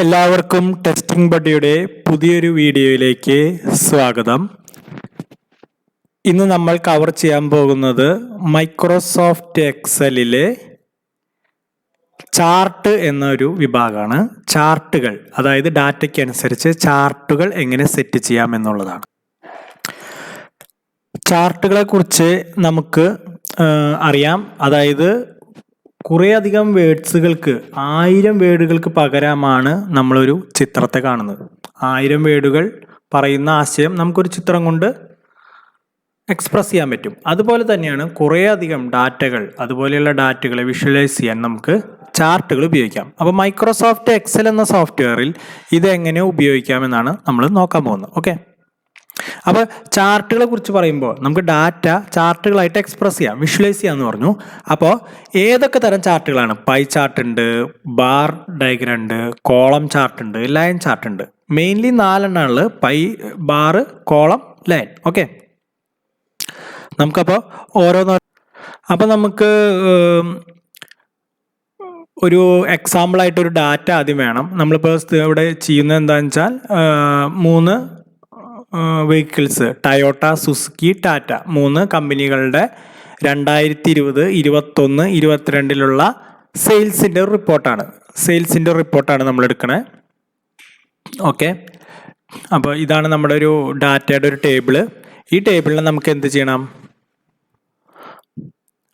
എല്ലാവർക്കും ടെസ്റ്റിംഗ് ബഡിയുടെ പുതിയൊരു വീഡിയോയിലേക്ക് സ്വാഗതം. ഇന്ന് നമ്മൾ കവർ ചെയ്യാൻ പോകുന്നത് മൈക്രോസോഫ്റ്റ് എക്സലിലെ ചാർട്ട് എന്നൊരു വിഭാഗമാണ്. ചാർട്ടുകൾ, അതായത് ഡാറ്റയ്ക്ക് അനുസരിച്ച് ചാർട്ടുകൾ എങ്ങനെ സെറ്റ് ചെയ്യാം എന്നുള്ളതാണ്. ചാർട്ടുകളെ കുറിച്ച് നമുക്ക് അറിയാം. അതായത് കുറേ അധികം വേർഡ്സുകൾക്ക് 1000 വേർഡുകൾക്ക് പകരമാണ് നമ്മളൊരു ചിത്രത്തെ കാണുന്നത്. 1000 വേർഡുകൾ പറയുന്ന ആശയം നമുക്കൊരു ചിത്രം കൊണ്ട് എക്സ്പ്രസ് ചെയ്യാൻ പറ്റും. അതുപോലെ തന്നെയാണ് കുറേ അധികം ഡാറ്റകൾ, അതുപോലെയുള്ള ഡാറ്റകളെ വിഷ്വലൈസ് ചെയ്യാൻ നമുക്ക് ചാർട്ടുകൾ ഉപയോഗിക്കാം. അപ്പോൾ മൈക്രോസോഫ്റ്റ് എക്സൽ എന്ന സോഫ്റ്റ്വെയറിൽ ഇതെങ്ങനെ ഉപയോഗിക്കാമെന്നാണ് നമ്മൾ നോക്കാൻ പോകുന്നത്. ഓക്കെ, അപ്പോൾ ചാർട്ടുകളെ കുറിച്ച് പറയുമ്പോൾ നമുക്ക് ഡാറ്റ ചാർട്ടുകളായിട്ട് എക്സ്പ്രസ് ചെയ്യാം, വിഷ്വലൈസ് ചെയ്യാമെന്ന് പറഞ്ഞു. അപ്പോൾ ഏതൊക്കെ തരം ചാർട്ടുകളാണ്? പൈ ചാർട്ട് ഉണ്ട്, ബാർ ഡയഗ്രം ഉണ്ട്, കോളം ചാർട്ട് ഉണ്ട്, ലൈൻ ചാർട്ട് ഉണ്ട്. മെയിൻലി 4 എണ്ണമുള്ളത്: pie, bar, column, line. Okay, നമുക്കപ്പോൾ ഓരോന്നോ അപ്പോൾ നമുക്ക് ഒരു എക്സാമ്പിളായിട്ടൊരു ഡാറ്റ ആദ്യം വേണം. നമ്മളിപ്പോൾ ഇവിടെ ചെയ്യുന്നത് എന്താണെന്ന് വെച്ചാൽ 3 വെഹിക്കിൾസ്, ടയോട്ട, സുസുക്കി, ടാറ്റ, 3 കമ്പനികളുടെ 2020, 21, 22 സെയിൽസിൻ്റെ റിപ്പോർട്ടാണ് നമ്മൾ എടുക്കണേ. ഓക്കെ, അപ്പോൾ ഇതാണ് നമ്മുടെ ഒരു ഡാറ്റയുടെ ഒരു ടേബിള്. ഈ ടേബിളിൽ നമുക്ക് എന്ത് ചെയ്യണം?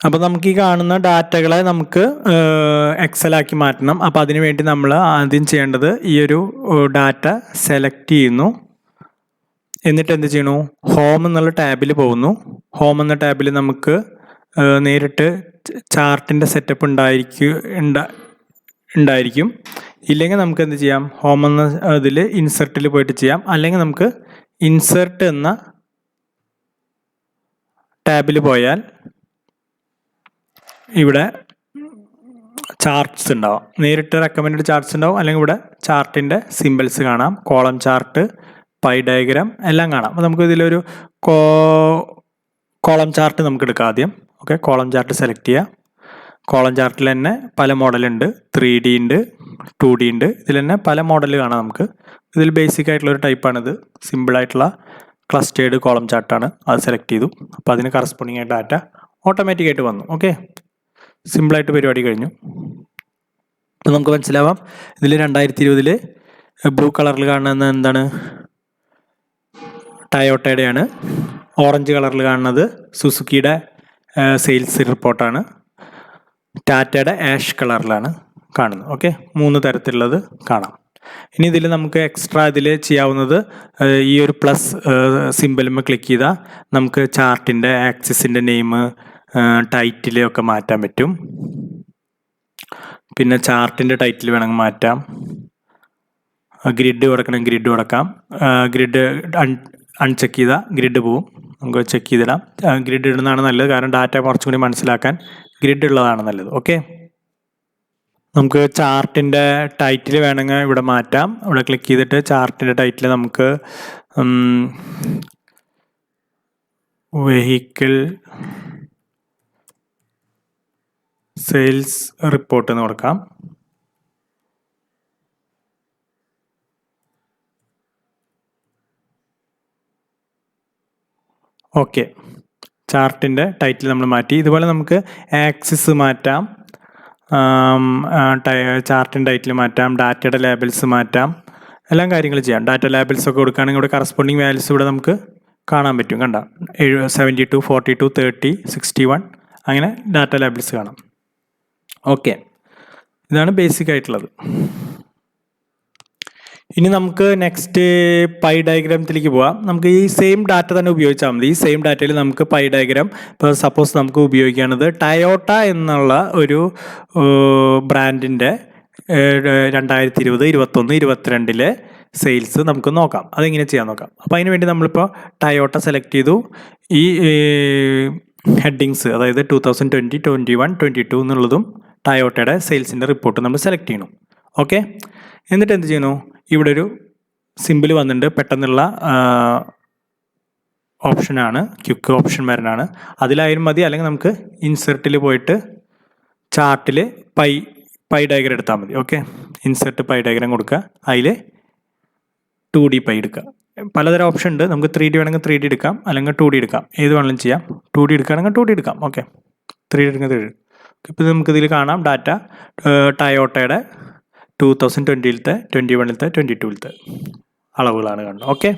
അപ്പോൾ നമുക്ക് ഈ കാണുന്ന ഡാറ്റകളെ നമുക്ക് എക്സലാക്കി മാറ്റണം. അപ്പോൾ അതിനു വേണ്ടി നമ്മൾ ആദ്യം ചെയ്യേണ്ടത് ഈ ഒരു ഡാറ്റ സെലക്ട് ചെയ്യുന്നു. എന്നിട്ട് എന്ത് ചെയ്യണു? ഹോം എന്നുള്ള ടാബിൽ പോകുന്നു. ഹോം എന്ന ടാബിൽ നമുക്ക് നേരിട്ട് ചാർട്ടിൻ്റെ സെറ്റപ്പ് ഉണ്ടായിരിക്കും. ഇല്ലെങ്കിൽ നമുക്ക് എന്ത് ചെയ്യാം? ഹോം എന്ന അതിൽ ഇൻസെർട്ടിൽ പോയിട്ട് ചെയ്യാം. അല്ലെങ്കിൽ നമുക്ക് ഇൻസെർട്ട് എന്ന ടാബിൽ പോയാൽ ഇവിടെ ചാർട്ട്സ് ഉണ്ടാവും. നേരിട്ട് റെക്കമെൻഡ് ചാർട്ട്സ് ഉണ്ടാവും. അല്ലെങ്കിൽ ഇവിടെ ചാർട്ടിൻ്റെ സിമ്പിൾസ് കാണാം. കോളം ചാർട്ട്, പൈ ഡയഗ്രാം എല്ലാം കാണാം. അപ്പോൾ നമുക്ക് ഇതിലൊരു കോളം ചാർട്ട് നമുക്ക് എടുക്കാം ആദ്യം. ഓക്കെ, കോളം ചാർട്ട് സെലക്ട് ചെയ്യുക. കോളം ചാർട്ടിൽ തന്നെ പല മോഡലുണ്ട്. 3D ഉണ്ട്, 2D ഉണ്ട്. ഇതിൽ തന്നെ പല മോഡൽ കാണാം നമുക്ക്. ഇതിൽ ബേസിക് ആയിട്ടുള്ളൊരു ടൈപ്പാണിത്. സിമ്പിളായിട്ടുള്ള ക്ലസ്റ്റേർഡ് കോളം ചാർട്ടാണ്. അത് സെലക്ട് ചെയ്തു. അപ്പോൾ അതിന് കറസ്പോണ്ടിങ് ആയിട്ട് ഡാറ്റ ഓട്ടോമാറ്റിക്കായിട്ട് വന്നു. ഓക്കെ, സിമ്പിളായിട്ട് പരിപാടി കഴിഞ്ഞു. അപ്പോൾ നമുക്ക് മനസ്സിലാവാം, ഇതിൽ 2020 ബ്ലൂ കളറിൽ കാണുന്നത് എന്താണ്? ടയോട്ടയുടെയാണ്. ഓറഞ്ച് കളറിൽ കാണുന്നത് സുസുക്കിയുടെ സെയിൽസ് റിപ്പോർട്ടാണ്. ടാറ്റയുടെ ആഷ് കളറിലാണ് കാണുന്നത്. ഓക്കെ, 3 തരത്തിലുള്ളത് കാണാം. ഇനി ഇതിൽ നമുക്ക് എക്സ്ട്രാ ഇതിൽ ചെയ്യാവുന്നത് ഈ ഒരു പ്ലസ് സിമ്പിളുമ്മ ക്ലിക്ക് ചെയ്താൽ നമുക്ക് ചാർട്ടിൻ്റെ ആക്സിസിൻ്റെ നെയിം, ടൈറ്റിൽ ഒക്കെ മാറ്റാൻ പറ്റും. പിന്നെ ചാർട്ടിൻ്റെ ടൈറ്റിൽ വേണമെങ്കിൽ മാറ്റാം. ഗ്രിഡ് കൊടുക്കണം, ഗ്രിഡ് കൊടുക്കാം. ഗ്രിഡ് അൺചെക്ക് ചെയ്താൽ ഗ്രിഡ് പോവും. നമുക്ക് ചെക്ക് ചെയ്തിടാം. ഗ്രിഡ് ഇടുന്നതാണ് നല്ലത്, കാരണം ഡാറ്റ കുറച്ചും കൂടി മനസ്സിലാക്കാൻ ഗ്രിഡ് ഉള്ളതാണ് നല്ലത്. ഓക്കെ, നമുക്ക് ചാർട്ടിൻ്റെ ടൈറ്റിൽ വേണമെങ്കിൽ ഇവിടെ മാറ്റാം. ഇവിടെ ക്ലിക്ക് ചെയ്തിട്ട് ചാർട്ടിൻ്റെ ടൈറ്റിൽ നമുക്ക് വെഹിക്കിൾ സെയിൽസ് റിപ്പോർട്ട് എന്ന് കൊടുക്കാം. ഓക്കെ, ചാർട്ടിൻ്റെ ടൈറ്റിൽ നമ്മൾ മാറ്റി. ഇതുപോലെ നമുക്ക് ആക്സിസ് മാറ്റാം, ചാർട്ടിൻ്റെ ടൈറ്റിൽ മാറ്റാം, ഡാറ്റയുടെ ലേബൽസ് മാറ്റാം, എല്ലാം കാര്യങ്ങൾ ചെയ്യാം. ഡാറ്റ ലേബൽസ് ഒക്കെ കൊടുക്കുകയാണെങ്കിൽ ഇവിടെ കറസ്പോണ്ടിങ് വാല്യൂസ് ഇവിടെ നമുക്ക് കാണാൻ പറ്റും. കണ്ട 72, 42, 30, 61 അങ്ങനെ ഡാറ്റ ലേബൽസ് കാണാം. ഓക്കെ, ഇതാണ് ബേസിക് ആയിട്ടുള്ളത്. ഇനി നമുക്ക് നെക്സ്റ്റ് പൈ ഡയഗ്രാമത്തിലേക്ക് പോവാം. നമുക്ക് ഈ സെയിം ഡാറ്റ തന്നെ ഉപയോഗിച്ചാൽ മതി. ഈ സെയിം ഡാറ്റയിൽ നമുക്ക് പൈ ഡയഗ്രാം, ഇപ്പോൾ സപ്പോസ് നമുക്ക് ഉപയോഗിക്കുകയാണത് ടയോട്ട എന്നുള്ള ഒരു ബ്രാൻഡിൻ്റെ 2020, 21, 22 സെയിൽസ് നമുക്ക് നോക്കാം. അതെങ്ങനെ ചെയ്യാൻ നോക്കാം. അപ്പോൾ അതിന് വേണ്ടി നമ്മളിപ്പോൾ ടയോട്ട സെലക്ട് ചെയ്തു. ഈ ഹെഡിങ്സ്, അതായത് 2020, 21, 22 എന്നുള്ളതും ടയോട്ടയുടെ സെയിൽസിൻ്റെ റിപ്പോർട്ട് നമ്മൾ സെലക്ട് ചെയ്യണം. ഓക്കെ, എന്നിട്ട് എന്ത് ചെയ്യുന്നു? ഇവിടെ ഒരു സിമ്പിൾ വന്നിട്ടുണ്ട്. പെട്ടെന്നുള്ള ഓപ്ഷനാണ്, ക്വിക്ക് ഓപ്ഷൻ വരാനാണ്. അതിലായാലും മതി. അല്ലെങ്കിൽ നമുക്ക് ഇൻസെർട്ടിൽ പോയിട്ട് ചാർട്ടിൽ പൈ ഡയഗ്രം എടുത്താൽ മതി. ഓക്കെ, ഇൻസെർട്ട് പൈ ഡയഗ്രാം കൊടുക്കുക. അതിൽ 2D പൈ എടുക്കുക. പലതരം ഓപ്ഷൻ ഉണ്ട്. നമുക്ക് 3D വേണമെങ്കിൽ 3D എടുക്കാം, അല്ലെങ്കിൽ 2D എടുക്കാം. ഏത് വേണമെങ്കിലും ചെയ്യാം. 2D എടുക്കുകയാണെങ്കിൽ 2D എടുക്കാം. ഓക്കെ, 3D എടുക്കുന്നത് 3D. ഇപ്പോൾ നമുക്കിതിൽ കാണാം ഡാറ്റ ടയോട്ടയുടെ 2020-ത്തെ 2021-ത്തെ 2022-ത്തെ അളവുകളാണ് കാണുന്നത്. ഓക്കെ,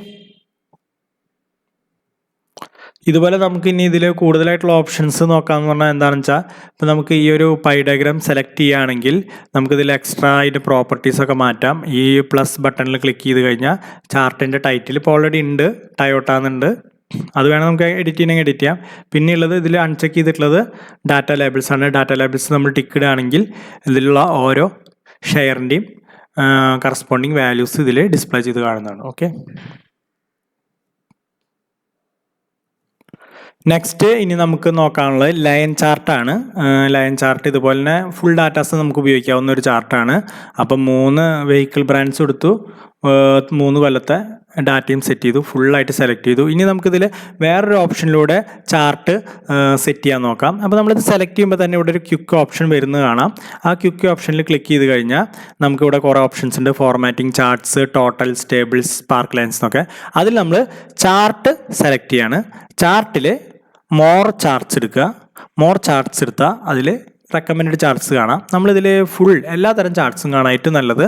ഇതുപോലെ നമുക്ക് ഇനി ഇതിൽ കൂടുതലായിട്ടുള്ള ഓപ്ഷൻസ് നോക്കാമെന്ന് പറഞ്ഞാൽ എന്താണെന്ന് വെച്ചാൽ, ഇപ്പോൾ നമുക്ക് ഈ ഒരു പൈ ഡയഗ്രാം സെലക്ട് ചെയ്യുകയാണെങ്കിൽ നമുക്കിതിൽ എക്സ്ട്രാ അതിൻ്റെ പ്രോപ്പർട്ടീസൊക്കെ മാറ്റാം. ഈ പ്ലസ് ബട്ടണിൽ ക്ലിക്ക് ചെയ്ത് കഴിഞ്ഞാൽ ചാർട്ടിൻ്റെ ടൈറ്റിൽ ഇപ്പോൾ ഓൾറെഡി ഉണ്ട്, ടയോട്ട എന്നുണ്ട്. അത് വേണം നമുക്ക് എഡിറ്റ് ചെയ്യണമെങ്കിൽ എഡിറ്റ് ചെയ്യാം. പിന്നെയുള്ളത് ഇതിൽ അൺചെക്ക് ചെയ്തിട്ടുള്ളത് ഡാറ്റ ലേബിൾസ് ആണ്. ഡാറ്റ ലേബിൾസ് നമ്മൾ ടിക്ക് ഇടുകയാണെങ്കിൽ ഇതിലുള്ള ഓരോ ഷെയറിൻ്റെയും കറസ്പോണ്ടിങ് വാല്യൂസ് ഇതിൽ ഡിസ്പ്ലേ ചെയ്ത് കാണുന്നതാണ്. ഓക്കെ, നെക്സ്റ്റ് ഇനി നമുക്ക് നോക്കാനുള്ളത് ലൈൻ ചാർട്ടാണ്. ലൈൻ ചാർട്ട് ഇതുപോലെ തന്നെ ഫുൾ ഡാറ്റാസ് നമുക്ക് ഉപയോഗിക്കാവുന്ന ഒരു ചാർട്ടാണ്. അപ്പം 3 വെഹിക്കിൾ ബ്രാൻഡ്സ് എടുത്തു, 3 കൊല്ലത്തെ ഡാറ്റയും സെറ്റ് ചെയ്തു, ഫുള്ളായിട്ട് സെലക്ട് ചെയ്തു. ഇനി നമുക്കിതിൽ വേറൊരു ഓപ്ഷനിലൂടെ ചാർട്ട് സെറ്റ് ചെയ്യാൻ നോക്കാം. അപ്പോൾ നമ്മളിത് സെലക്ട് ചെയ്യുമ്പോൾ തന്നെ ഇവിടെ ഒരു ക്വിക്ക് ഓപ്ഷൻ വരുന്നത് കാണാം. ആ ക്വിക്ക് ഓപ്ഷനിൽ ക്ലിക്ക് ചെയ്ത് കഴിഞ്ഞാൽ നമുക്കിവിടെ കുറേ ഓപ്ഷൻസ് ഉണ്ട്. Formatting charts, totals, tables, spark lines എന്നൊക്കെ. അതിൽ നമ്മൾ ചാർട്ട് സെലക്ട് ചെയ്യാണ്. ചാർട്ടിൽ മോർ ചാർട്ട്സ് എടുക്കുക. മോർ ചാർട്ട്സ് എടുത്താൽ അതിൽ റെക്കമെൻഡ് ചാർട്ട്സ് കാണാം. നമ്മളിതിൽ ഫുൾ എല്ലാ തരം ചാർട്ട്സും കാണാൻ ഏറ്റവും നല്ലത്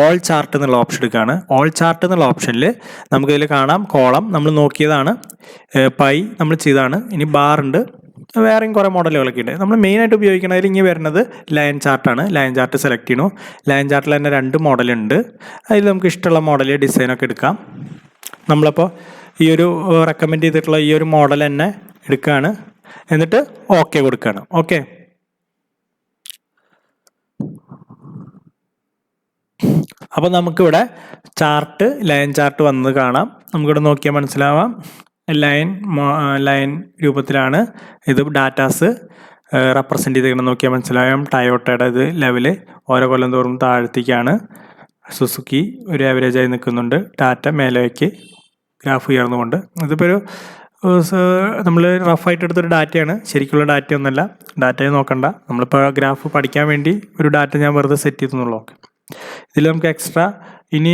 ഓൾ ചാർട്ട് എന്നുള്ള ഓപ്ഷൻ എടുക്കുകയാണ്. ഓൾ ചാർട്ട് എന്നുള്ള ഓപ്ഷനിൽ നമുക്കിതിൽ കാണാം കോളം നമ്മൾ നോക്കിയതാണ്, പൈ നമ്മൾ ചെയ്തതാണ്. ഇനി ബാർ ഉണ്ട്, വേറെയും കുറേ മോഡലുകളൊക്കെ ഉണ്ട്. നമ്മൾ മെയിനായിട്ട് ഉപയോഗിക്കുന്നതിൽ ഇങ്ങനെ വരുന്നത് ലൈൻ ചാർട്ടാണ്. ലൈൻ ചാർട്ട് സെലക്ട് ചെയ്യണു. ലൈൻ ചാർട്ടിൽ തന്നെ 2 മോഡലുണ്ട്. അതിൽ നമുക്ക് ഇഷ്ടമുള്ള മോഡൽ ഡിസൈനൊക്കെ എടുക്കാം. നമ്മളിപ്പോൾ ഈ ഒരു റെക്കമെൻഡ് ചെയ്തിട്ടുള്ള ഈ ഒരു മോഡൽ തന്നെ എടുക്കുകയാണ്. എന്നിട്ട് ഓക്കെ കൊടുക്കുകയാണ്. ഓക്കെ, അപ്പോൾ നമുക്കിവിടെ ചാർട്ട് ലൈൻ ചാർട്ട് വന്നത് കാണാം. നമുക്കിവിടെ നോക്കിയാൽ മനസ്സിലാവാം ലൈൻ രൂപത്തിലാണ് ഇത് ഡാറ്റാസ് റെപ്രസെൻ്റ് ചെയ്തിരിക്കണം. നോക്കിയാൽ മനസ്സിലാവാം ടയോട്ടയുടെ ഇത് ലെവല് ഓരോ കൊല്ലം തോറും താഴ്ത്തേക്കാണ്. സുസുക്കി ഒരു ആവറേജായി നിൽക്കുന്നുണ്ട്. ടാറ്റ മേലേക്ക് ഗ്രാഫ് ഉയർന്നുകൊണ്ട്. ഇതിപ്പോൾ ഒരു നമ്മൾ റഫായിട്ട് എടുത്തൊരു ഡാറ്റയാണ്, ശരിക്കുള്ള ഡാറ്റ ഒന്നുമല്ല. ഡാറ്റയെ നോക്കണ്ട, നമ്മളിപ്പോൾ ഗ്രാഫ് പഠിക്കാൻ വേണ്ടി ഒരു ഡാറ്റ ഞാൻ വെറുതെ സെറ്റ് ചെയ്തെന്നുള്ളൂ. ഓക്കെ, ഇതിൽ നമുക്ക് എക്സ്ട്രാ ഇനി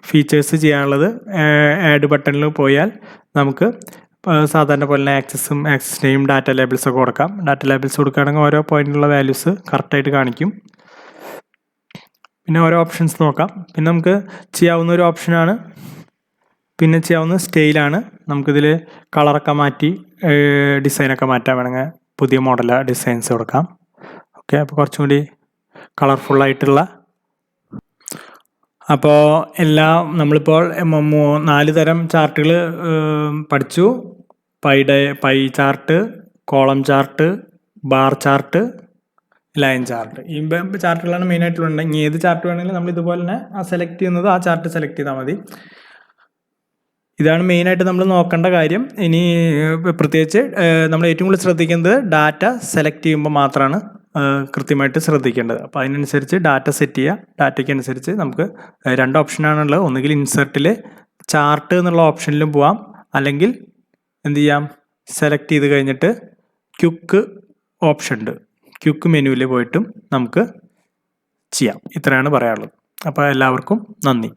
ഫീച്ചേഴ്സ് ചെയ്യാനുള്ളത് ആഡ് ബട്ടണിൽ പോയാൽ നമുക്ക് സാധാരണ പോലെ തന്നെ ആക്സസ് നെയിം ഡാറ്റ ലേബിൾസൊക്കെ കൊടുക്കാം. ഡാറ്റ ലേബിൾസ് കൊടുക്കുകയാണെങ്കിൽ ഓരോ പോയിന്റിലുള്ള വാല്യൂസ് കറക്റ്റായിട്ട് കാണിക്കും. പിന്നെ ഓരോ ഓപ്ഷൻസ് നോക്കാം. പിന്നെ നമുക്ക് ചെയ്യാവുന്ന ഒരു ഓപ്ഷനാണ്, പിന്നെ ചെയ്യാവുന്ന സ്റ്റൈലാണ്. നമുക്കിതിൽ കളറൊക്കെ മാറ്റി ഡിസൈനൊക്കെ മാറ്റാൻ വേണമെങ്കിൽ പുതിയ മോഡൽ ഡിസൈൻസ് കൊടുക്കാം. ഓക്കെ, അപ്പോൾ കുറച്ചും കൂടി കളർഫുള്ളായിട്ടുള്ള. അപ്പോൾ നമ്മളിപ്പോൾ 4 തരം ചാർട്ടുകൾ പഠിച്ചു. Pie chart, column chart, bar chart, line chart. ഈ ചാർട്ടുകളാണ് മെയിനായിട്ടുള്ളത്. ഇനി ഏത് ചാർട്ട് വേണമെങ്കിലും നമ്മൾ ഇതുപോലെ തന്നെ സെലക്ട് ചെയ്യുന്നത് ആ ചാർട്ട് സെലക്ട് ചെയ്താൽ മതി. ഇതാണ് മെയിനായിട്ട് നമ്മൾ നോക്കേണ്ട കാര്യം. ഇനി പ്രത്യേകിച്ച് നമ്മൾ ഏറ്റവും കൂടുതൽ ശ്രദ്ധിക്കുന്നത് ഡാറ്റ സെലക്ട് ചെയ്യുമ്പോൾ മാത്രമാണ് കൃത്യമായിട്ട് ശ്രദ്ധിക്കേണ്ടത്. അപ്പോൾ അതിനനുസരിച്ച് ഡാറ്റ സെറ്റ് ചെയ്യുക. ഡാറ്റയ്ക്ക് അനുസരിച്ച് നമുക്ക് 2 ഓപ്ഷനാണുള്ളത്. ഒന്നുകിൽ ഇൻസെർട്ടിൽ ചാർട്ട് എന്നുള്ള ഓപ്ഷനിലും പോവാം, അല്ലെങ്കിൽ എന്ത് ചെയ്യാം, സെലക്ട് ചെയ്ത് കഴിഞ്ഞിട്ട് ക്വിക്ക് ഓപ്ഷൻ ഉണ്ട്, ക്വിക്ക് മെനുവിൽ പോയിട്ടും നമുക്ക് ചെയ്യാം. ഇത്രയാണ് പറയാനുള്ളത്. അപ്പോൾ എല്ലാവർക്കും നന്ദി.